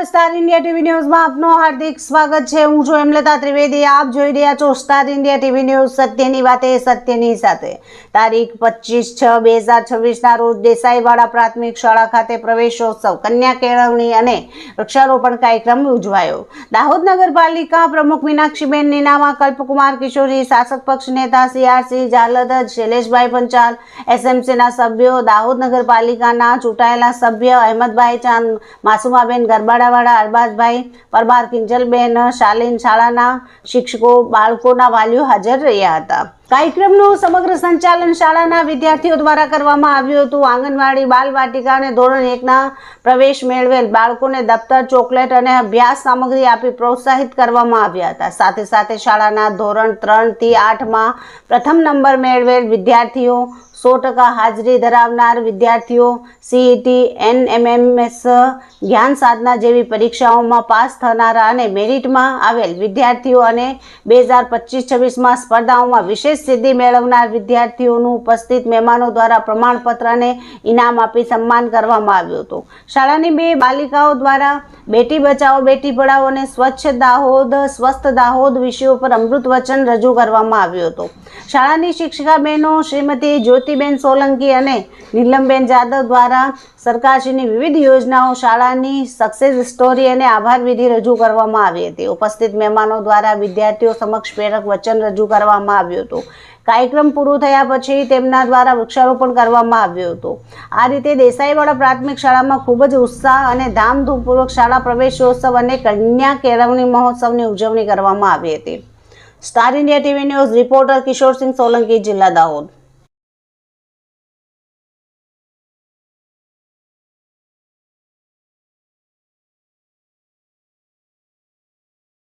નમસ્કાર, star India TV ન્યૂઝમાં આપનું હાર્દિક સ્વાગત છે। હું છું હેમલતા ત્રિવેદી। આપ જોઈ રહ્યા છો સ્ટાર ઇન્ડિયા ટીવી ન્યૂઝ, સત્યની વાતે સત્યની સાથે। તારીખ 25/6/2026 ના રોજ દેસાઈવાડા પ્રાથમિક શાળા ખાતે પ્રવેશોત્સવ, કન્યા કેળવણી અને વૃક્ષારોપણ કાર્યક્રમ ઉજવાયો। દાહોદ નગરપાલિકા પ્રમુખ મીનાક્ષીબેન નીનામા, કલ્પકુમાર કિશોરી, શાસક પક્ષ નેતા CRC ઝાલદ, શૈલેષભાઈ પંચાલ, SMCના સભ્યો, દાહોદ નગરપાલિકાના ચૂંટાયેલા સભ્ય અહેમદભાઈ ચાંદ, માસુમાબેન ગરબાડાવાળા, અરબાઝભાઈ પરમાર, કિંજલબેન, શાલીન, શાળાના શિક્ષકો, બાળકોના વાલીઓ હાજર રહ્યા હતા। કાર્યક્રમનું સમગ્ર સંચાલન શાળાના વિદ્યાર્થીઓ દ્વારા કરવામાં આવ્યું હતું। આંગણવાડી, બાલવાટિકા અને ધોરણ 1ના પ્રવેશ મેળવેલ બાળકોને દફતર, ચોકલેટ અને અભ્યાસ સામગ્રી આપી પ્રોત્સાહિત કરવામાં આવ્યા હતા। સાથે સાથે શાળાના ધોરણ 3 થી 8માં પ્રથમ નંબર મેળવેલ વિદ્યાર્થીઓ, 100% હાજરી ધરાવનાર વિદ્યાર્થીઓ, CET, NMMS, જ્ઞાન સાધના જેવી પરીક્ષાઓમાં પાસ થનારા અને મેરિટમાં આવેલ વિદ્યાર્થીઓ અને 2025-26માં સ્પર્ધાઓમાં વિશેષ સિદ્ધિ મેળવનાર વિદ્યાર્થીઓનું ઉપસ્થિત મહેમાનો દ્વારા પ્રમાણપત્ર અને ઇનામ આપી સન્માન કરવામાં આવ્યું હતું। શાળાની 2 બાલિકાઓ દ્વારા બેટી બચાવો બેટી પઢાઓ અને સ્વચ્છ દાહોદ સ્વસ્થ દાહોદ વિષયો પર અમૃત વચન રજૂ કરવામાં આવ્યું હતું। શાળાની શિક્ષિકા બહેનો શ્રીમતી જ્યોતિબેન સોલંકી અને નીલમબેન જાદવ દ્વારા સરકારશ્રીની વિવિધ યોજનાઓ, શાળાની સક્સેસ સ્ટોરી અને આભાર વિધિ રજૂ કરવામાં આવી હતી। ઉપસ્થિત મહેમાનો દ્વારા વિદ્યાર્થીઓ સમક્ષ પ્રેરક વચન રજૂ કરવામાં આવ્યું હતું। કાર્યક્રમ પૂરો થયા પછી તેમના દ્વારા વૃક્ષારોપણ કરવામાં આવ્યું હતું। આ રીતે દેસાઈવાડા પ્રાથમિક શાળામાં ખૂબ જ ઉત્સાહ અને ધામધૂમપૂર્વક શાળા પ્રવેશોત્સવ અને કન્યા કેળવણી મહોત્સવની ઉજવણી કરવામાં આવી હતી। Star India TV news reporter Kishorsinh Solanki, જિલ્લા દાહોદ।